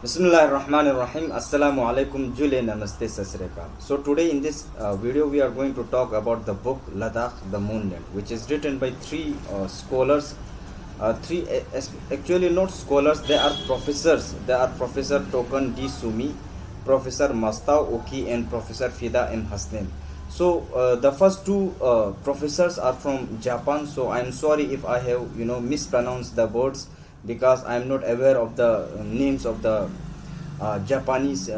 Bismillahirrahmanirrahim. Assalamu alaikum. Jule namaste sasrika. So today in this video we are going to talk about the book Ladakh, the Moonland, which is written by three scholars. Actually not scholars, they are professors. They are Professor Tokan D. Sumi, Professor Mastao Oki, and Professor Fida M. Hasnain. So the first two professors are from Japan. So I am sorry if I have mispronounced the words, because I am not aware of the names of the Japanese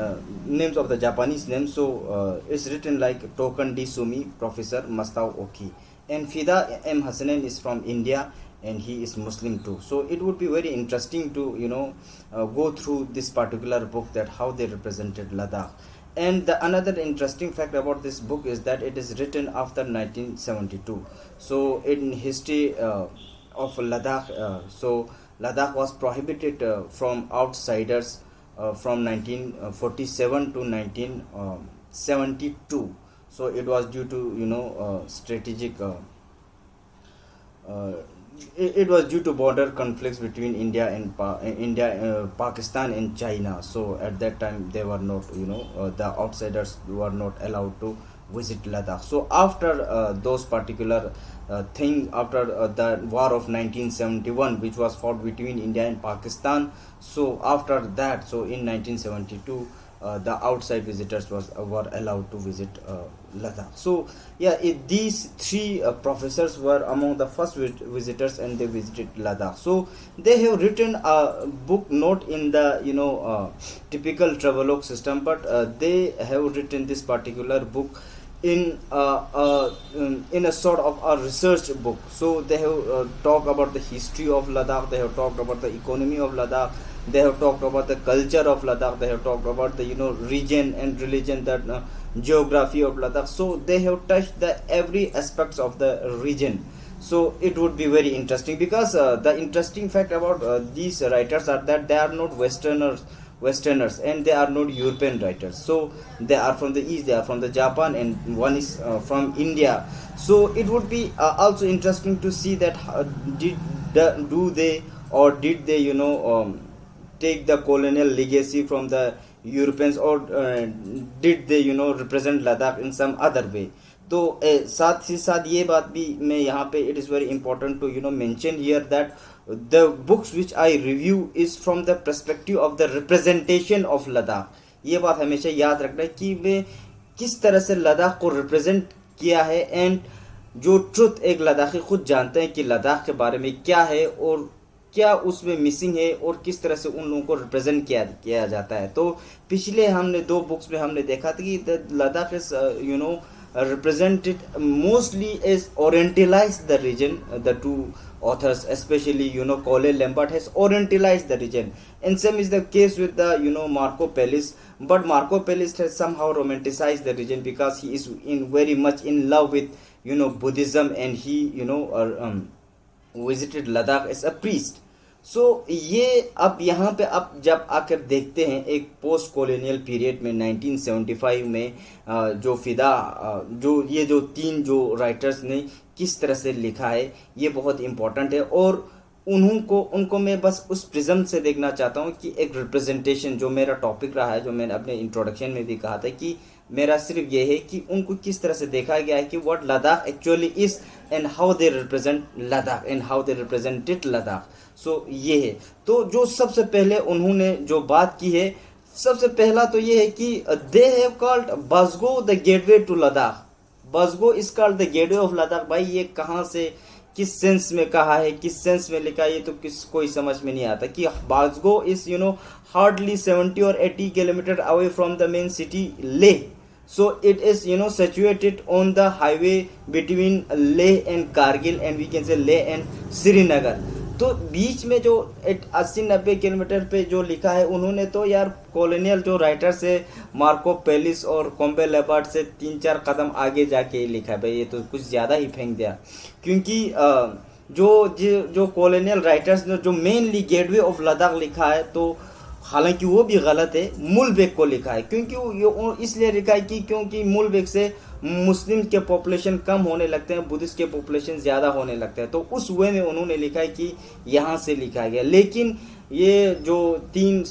names. So it's written like Tokan D. Sumi, Professor Mastao Oki, and Fida M. Hassanan is from India, and he is Muslim too. So it would be very interesting to go through this particular book, that how they represented Ladakh. And the another interesting fact about this book is that it is written after 1972. So in history of Ladakh, Ladakh was prohibited from outsiders from 1947 to 1972. So it was due to strategic. It was due to border conflicts between India and Pakistan and China. So at that time they were not, the outsiders were not allowed to visit Ladakh. So after those particular thing, after the war of 1971, which was fought between India and Pakistan, so after that, so in 1972, the outside visitors were allowed to visit Ladakh. So yeah, these three professors were among the first visitors, and they visited Ladakh. So they have written a book not in the typical travelogue system, but they have written this particular book in a sort of a research book. So they have talked about the history of Ladakh, they have talked about the economy of Ladakh, they have talked about the culture of Ladakh, they have talked about the region and religion, that geography of Ladakh. So they have touched the every aspects of the region. So it would be very interesting, because the interesting fact about these writers are that they are not Westerners, and they are not European writers. So they are from the East, they are from the Japan, and one is from India. So it would be also interesting to see that did they take the colonial legacy from the Europeans, or did they represent Ladakh in some other way. तो साथ ही साथ ये बात भी मैं यहाँ पे, it is very important to mention here that the books which I review is from the perspective of the representation of Ladakh. ये बात हमेशा याद रखना है कि वे किस तरह से लद्दाख को रिप्रेजेंट किया है, एंड जो ट्रुथ एक लद्दाखी खुद जानते हैं कि लद्दाख के बारे में क्या है और क्या उसमें मिसिंग है, और किस तरह से उन लोगों को रिप्रेजेंट किया जाता है. तो पिछले हमने दो बुक्स में हमने देखा था कि Ladakh is represented mostly as orientalized the region. The two authors, especially Colin Lambert, has orientalized the region, and same is the case with the Marco Pellis. But Marco Pellis has somehow romanticized the region, because he is very much in love with Buddhism, and he visited Ladakh as a priest. सो ये अब यहाँ पे अब जब आकर देखते हैं एक पोस्ट कॉलोनियल पीरियड में 1975 में जो फिदा जो तीन जो राइटर्स ने किस तरह से लिखा है, ये बहुत इम्पोर्टेंट है. और उनको मैं बस उस प्रिज्म से देखना चाहता हूँ कि एक रिप्रेजेंटेशन, जो मेरा टॉपिक रहा है, जो मैंने अपने इंट्रोडक्शन में भी कहा था कि मेरा सिर्फ ये है कि उनको किस तरह से देखा गया है कि what Ladakh actually is, and how they represent Ladakh, and how they represented Ladakh. So ये है. तो जो सबसे पहले उन्होंने जो बात की है, सबसे पहला तो ये है कि they have called Basgo the gateway to Ladakh. Basgo is called the gateway of Ladakh. भाई ये कहाँ से, किस सेंस में कहा है, किस सेंस में लिखा है, ये तो कोई समझ में नहीं आता. कि बसगो is hardly 70 or 80 kilometers away from the main city Leh. So it is situated on the highway between Leh and Kargil, and we can say Leh and Srinagar. तो बीच में जो 80-90 किलोमीटर पे जो लिखा है उन्होंने, तो यार कॉलोनियल जो राइटर्स है मार्को पेलिस और कॉम्बे लेबर्ट से 3-4 कदम आगे जाके लिखा है. भाई ये तो कुछ ज़्यादा ही फेंक दिया, क्योंकि जो कॉलोनियल राइटर्स ने जो मेनली गेटवे ऑफ लद्दाख लिखा है, तो हालांकि वो भी गलत है, मूलबेग को लिखा है. क्योंकि इसलिए लिखा है कि क्योंकि मूलबेग से मुस्लिम के पॉपुलेशन कम होने लगते हैं, बुद्धिस्ट के पॉपुलेशन ज़्यादा होने लगते हैं. तो उस वे में उन्होंने लिखा है कि यहाँ से लिखा गया. लेकिन ये जो तीन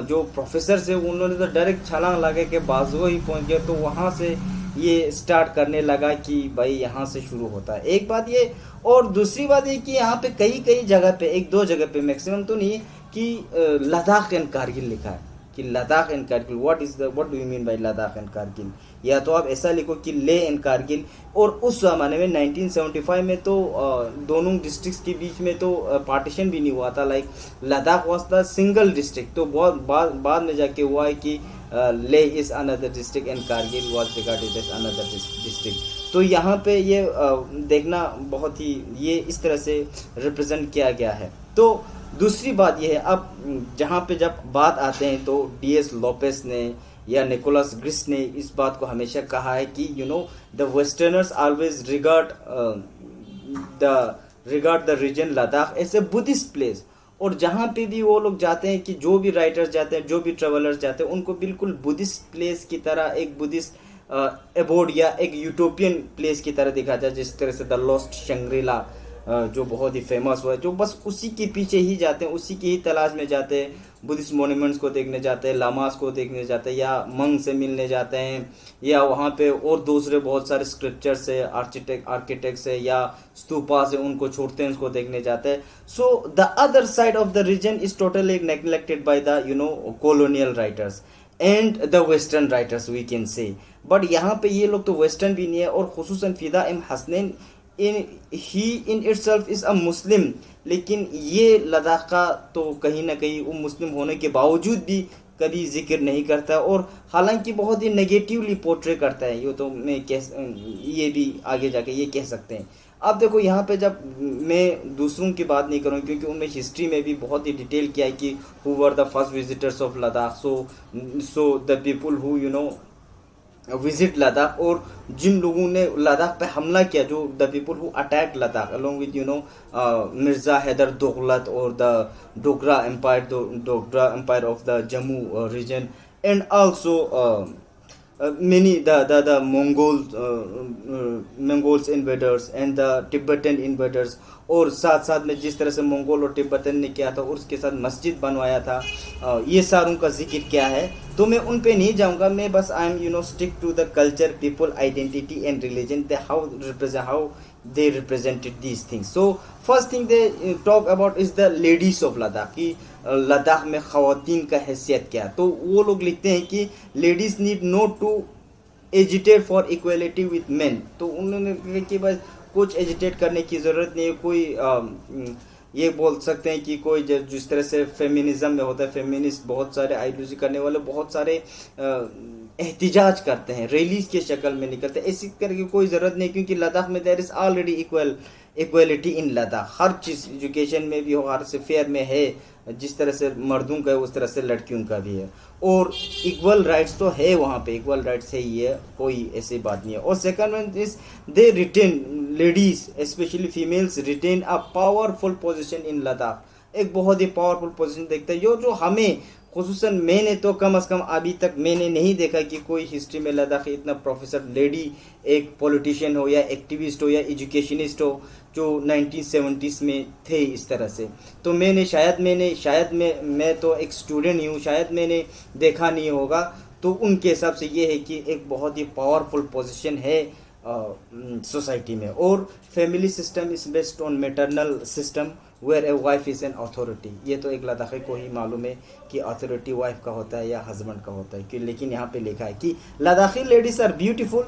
जो प्रोफेसर से उन्होंने तो डायरेक्ट छलांग लगा के बाजुओं ही पहुंच गए, तो वहाँ से ये स्टार्ट करने लगा कि भाई यहाँ से शुरू होता है। एक बात ये, और दूसरी बात ये कि यहाँ पे कई कई जगह पे, एक दो जगह पे, मैक्सिमम तो नहीं, कि लद्दाख एंड कारगिल लिखा है कि Ladakh and Kargil. What do you mean by Ladakh and Kargil? या तो आप ऐसा लिखो कि ले एंड कारगिल। और उस जमाने में 1975 में तो दोनों डिस्ट्रिक्ट्स के बीच में तो पार्टीशन भी नहीं हुआ था, like Ladakh was the single district. तो बहुत बाद में जाके हुआ है कि Leh is another district and Kargil was regarded as another district. तो यहाँ पे ये देखना बहुत ही, ये इस तरह से रिप्रेजेंट किया गया है। तो दूसरी बात यह है, अब जहाँ पे जब बात आते हैं तो DS लोपेस ने या निकोलस ग्रिस ने इस बात को हमेशा कहा है कि the westerners always regard the region Ladakh as a Buddhist place. और जहाँ पे भी वो लोग जाते हैं, कि जो भी राइटर्स जाते हैं, जो भी ट्रेवलर्स जाते हैं, उनको बिल्कुल बुद्धिस्ट प्लेस की तरह, एक बुद्धिस्ट एबोर्ड या एक यूटोपियन प्लेस की तरह दिखा जाए, जिस तरह से द लॉस्ट शंग्रिला जो बहुत ही फेमस हुआ है, जो बस उसी के पीछे ही जाते हैं, उसी की ही तलाश में जाते हैं, बुद्धिस्ट मोन्यूमेंट्स को देखने जाते हैं, लामास को देखने जाते हैं, या मंग से मिलने जाते हैं, या वहाँ पे और दूसरे बहुत सारे स्क्रिप्चर्स है, आर्किटेक्ट्स है, या स्तूपा से उनको छोड़ते हैं, उसको देखने जाते हैं। So the other side of the region is totally neglected by the colonial writers and the western writers we can say. But यहाँ पे ये लोग तो वेस्टर्न भी नहीं है, और खुसूसन Fida M Hasnain in itself is a Muslim, लेकिन ये लद्दाख का तो कहीं ना कहीं वो मुस्लिम होने के बावजूद भी कभी जिक्र नहीं करता, और हालांकि बहुत ही नेगेटिवली पोर्ट्रे करता है। ये तो ये भी आगे जाके ये कह सकते हैं। अब देखो यहाँ पे, जब मैं दूसरों की बात नहीं करूँगी क्योंकि उनमें हिस्ट्री में भी बहुत ही डिटेल किया है कि who were the first visitors of Ladakh, so the people who visit Ladakh, और जिन लोगों ने लद्दाख पे हमला किया, जो the people who attack Ladakh along with Mirza Haidar Dughlat और the Dogra empire of the Jammu region, and also many the Mongols invaders and the Tibetan invaders। और साथ साथ में जिस तरह से मंगोल और तिब्बतन ने किया था और उसके साथ मस्जिद बनवाया था, ये सारों का जिक्र क्या है, तो मैं उन पे नहीं जाऊंगा। मैं बस I am stick to the culture, people, identity and religion, how they represented these things। So first thing they talk about is the ladies of Ladakh, कि लद्दाख में ख़वातीन का हैसियत क्या। तो वो लोग लिखते हैं कि ladies need not to agitate for equality with men. तो उन्होंने कहा कि बस कुछ एजिटेट करने की ज़रूरत नहीं है, कोई ये बोल सकते हैं कि कोई जिस तरह से फेमिनिज्म में होता है, फेमिनिस्ट बहुत सारे आइडियोलॉजी करने वाले बहुत सारे एहतिजाज करते हैं, रैलीज के शक्ल में निकलते हैं, ऐसी करके कोई ज़रूरत नहीं, क्योंकि लद्दाख में there is already equality in Ladakh. हर चीज़ एजुकेशन में भी हो, हर से फेयर में है, जिस तरह से मर्दों का है उस तरह से लड़कियों का भी है, और इक्वल राइट्स तो है वहाँ पे, इक्वल राइट्स है, ये कोई ऐसी बात नहीं है। और second one is they retain, ladies specially females retain a powerful position in Ladakh. एक बहुत ही पावरफुल पोजीशन देखते हैं, जो हमें खुसूसन मैंने तो कम से कम अभी तक मैंने नहीं देखा कि कोई हिस्ट्री में लद्दाख इतना प्रोफेसर लेडी एक पॉलिटिशियन हो या एक्टिविस्ट हो या एजुकेशनिस्ट हो जो 1970s में थे इस तरह से। तो मैं तो एक स्टूडेंट ही हूँ, शायद मैंने देखा नहीं होगा। तो उनके हिसाब से ये है कि एक बहुत ही पावरफुल पोजीशन है सोसाइटी में। और family system is based on maternal system where a wife is an authority. ये तो एक लद्दाखी को ही मालूम है कि अथॉरिटी वाइफ का होता है या हस्बैंड का होता है, लेकिन यहाँ पे लिखा है कि Ladakhi ladies are beautiful,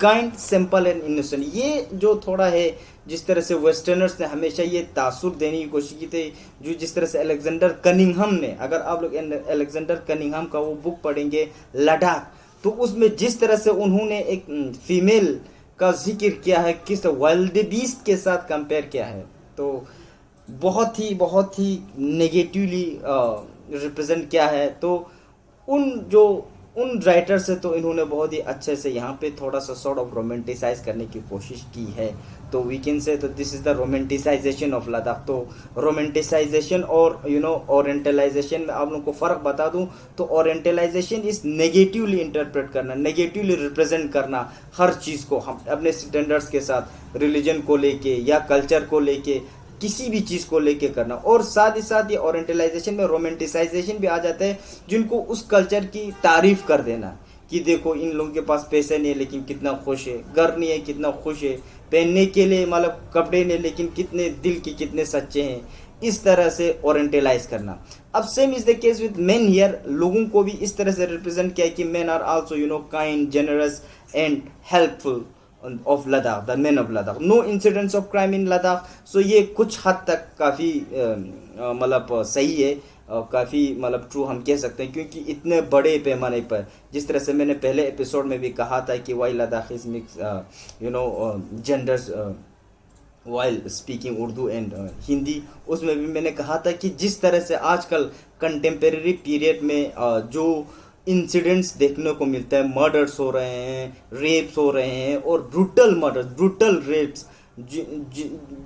kind, simple and innocent. ये जो थोड़ा है, जिस तरह से वेस्टर्नर्स ने हमेशा ये तासुर देने की कोशिश की थी, जो जिस तरह से अलेक्जेंडर कनिंघम ने, अगर आप लोग अलेक्जेंडर कनिंघम का वो बुक पढ़ेंगे लद्दाख, तो उसमें जिस तरह से उन्होंने एक फीमेल का जिक्र किया है, किस वाइल्ड बीस्ट के साथ कंपेयर किया है, तो बहुत ही नेगेटिवली रिप्रेजेंट किया है। तो उन राइटर से तो इन्होंने बहुत ही अच्छे से यहाँ पे थोड़ा सा सॉर्ट ऑफ रोमांटिसाइज करने की कोशिश की है। तो वी कैन से तो this is the romanticization of Ladakh. तो रोमांटिसाइजेशन और ओरिएंटलाइजेशन में आप लोगों को फ़र्क बता दूं, तो ओरिएंटलाइजेशन इज नेगेटिवली इंटरप्रेट करना, नेगेटिवली रिप्रेजेंट करना हर चीज़ को, हम अपने स्टैंडर्ड्स के साथ, रिलीजन को लेके या कल्चर को लेके किसी भी चीज़ को लेके करना। और साथ ही साथ ये ओरिएंटलाइजेशन में रोमांटिसाइजेशन भी आ जाता है, जिनको उस कल्चर की तारीफ कर देना कि देखो इन लोगों के पास पैसे नहीं है लेकिन कितना खुश है, घर नहीं है कितना खुश है, पहनने के लिए मतलब कपड़े नहीं लेकिन कितने दिल के कितने सच्चे हैं, इस तरह से ओरिएंटलाइज करना। अब same is the case with main here, लोगों को भी इस तरह से रिप्रेजेंट किया है कि men are also kind, generous and helpful of Ladakh, the men of Ladakh, no incidents of crime in Ladakh. So ये कुछ हद तक काफ़ी मतलब सही है, काफ़ी मतलब ट्रू हम कह सकते हैं, क्योंकि इतने बड़े पैमाने पर, जिस तरह से मैंने पहले एपिसोड में भी कहा था कि why Ladakhis mix genders while speaking Urdu and Hindi, उसमें भी मैंने कहा था कि जिस तरह से आजकल कंटेम्प्रेरी पीरियड में जो इंसिडेंट्स देखने को मिलता है, मर्डर्स हो रहे हैं, रेप्स हो रहे हैं और ब्रूटल मर्डर्स, ब्रूटल रेप्स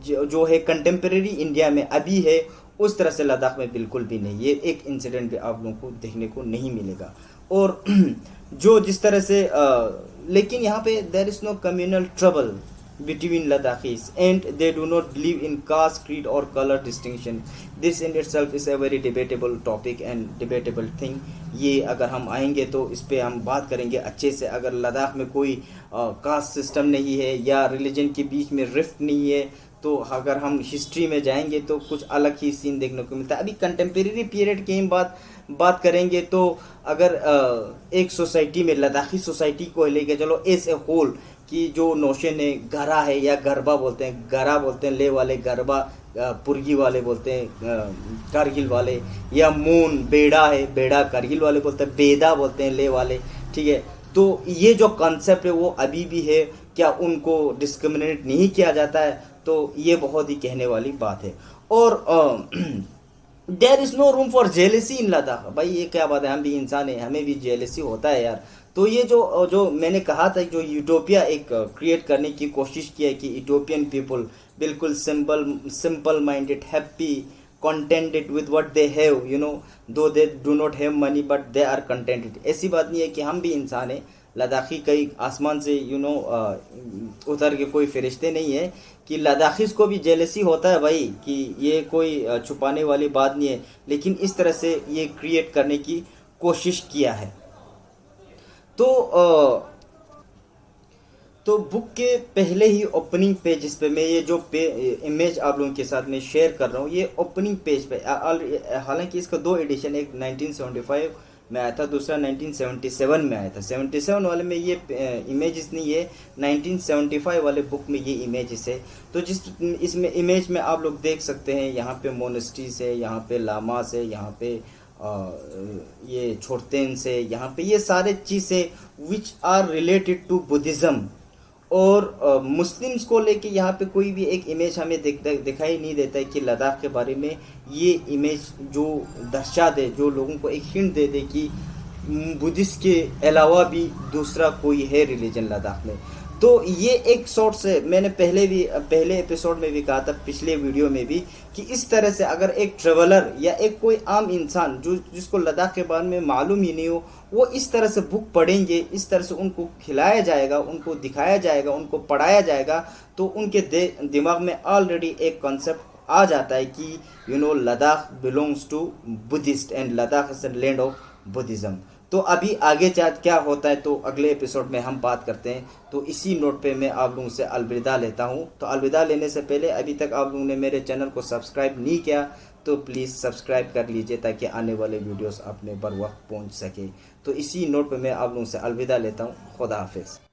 जो है कंटेम्प्रेरी इंडिया में अभी है, उस तरह से लद्दाख में बिल्कुल भी नहीं। ये एक इंसिडेंट भी आप लोगों को देखने को नहीं मिलेगा। और जो जिस तरह से लेकिन यहाँ पे there is no communal trouble between Ladakhis and they do not believe in caste, creed or color distinction. This in itself is a very debatable topic and debatable thing. ये अगर हम आएंगे तो इस पे हम बात करेंगे अच्छे से। अगर लद्दाख में कोई कास्ट सिस्टम नहीं है या रिलीजन के बीच में रिफ्ट नहीं है, तो अगर हम हिस्ट्री में जाएंगे तो कुछ अलग ही सीन देखने को मिलता है। अभी कंटेम्प्रेरी पीरियड की हम बात करेंगे तो अगर एक सोसाइटी में, लद्दाखी सोसाइटी को लेके चलो एज ए होल, कि जो नोशन है गरा है या गरबा बोलते हैं, गरा बोलते हैं ले वाले, गरबा पुरगी वाले बोलते हैं कारगिल वाले, या मून बेड़ा है, बेड़ा कारगिल वाले बोलते हैं, बेदा बोलते हैं ले वाले, ठीक है। तो ये जो कॉन्सेप्ट है वो अभी भी है, क्या उनको डिस्क्रिमिनेट नहीं किया जाता है? तो ये बहुत ही कहने वाली बात है। और there is no room for jealousy in Ladakh. भाई ये क्या बात है, हम भी इंसान हैं, हमें भी जेलेसी होता है यार। तो ये जो मैंने कहा था, जो यूटोपिया एक क्रिएट करने की कोशिश की है कि यूटोपियन पीपल बिल्कुल simple minded, happy, contented with what they have, though they do not have money but they are contented. ऐसी बात नहीं है कि हम भी इंसान हैं, लद्दाखी कई आसमान से उतर के कोई फरिश्ते नहीं है कि लद्दाखीज को भी जेलसी होता है भाई, कि ये कोई छुपाने वाली बात नहीं है। लेकिन इस तरह से ये क्रिएट करने की कोशिश किया है। तो बुक के पहले ही ओपनिंग पेज पे मैं ये जो इमेज आप लोगों के साथ में शेयर कर रहा हूँ, ये ओपनिंग पेज पे, हालांकि इसका 2 एडिशन, एक 1975 में आया था, दूसरा 1977 में आया था। 77 वाले में ये इमेजेस नहीं है, 1975 वाले बुक में ये इमेजेस है। तो इसमें इमेज में आप लोग देख सकते हैं, यहाँ पे मोनेस्ट्रीज है, यहाँ पे लामास है, यहाँ पे ये छोड़तेन से, यहाँ पे ये सारे चीज़ें which are related to Buddhism. और मुस्लिम्स को लेके यहाँ पे कोई भी एक इमेज हमें दिखाई नहीं देता है कि लद्दाख के बारे में ये इमेज जो दर्शा दे, जो लोगों को एक हिंट दे दे कि बुद्धिस्ट के अलावा भी दूसरा कोई है रिलीजन लद्दाख में। तो ये एक शॉर्ट से मैंने पहले एपिसोड में भी कहा था, पिछले वीडियो में भी, कि इस तरह से अगर एक ट्रेवलर या एक कोई आम इंसान जिसको लद्दाख के बारे में मालूम ही नहीं हो, वो इस तरह से बुक पढ़ेंगे, इस तरह से उनको खिलाया जाएगा, उनको दिखाया जाएगा, उनको पढ़ाया जाएगा, तो उनके दिमाग में ऑलरेडी एक कॉन्सेप्ट आ जाता है कि Ladakh belongs to Buddhist and Ladakh is the land of Buddhism. तो अभी आगे क्या होता है तो अगले एपिसोड में हम बात करते हैं। तो इसी नोट पे मैं आप लोगों से अलविदा लेता हूं। तो अलविदा लेने से पहले अभी तक आप लोगों ने मेरे चैनल को सब्सक्राइब नहीं किया तो प्लीज़ सब्सक्राइब कर लीजिए, ताकि आने वाले वीडियोस अपने बर वक्त पहुंच सके। तो इसी नोट पे मैं आप लोगों से अलविदा लेता हूं। खुदा हाफिज़।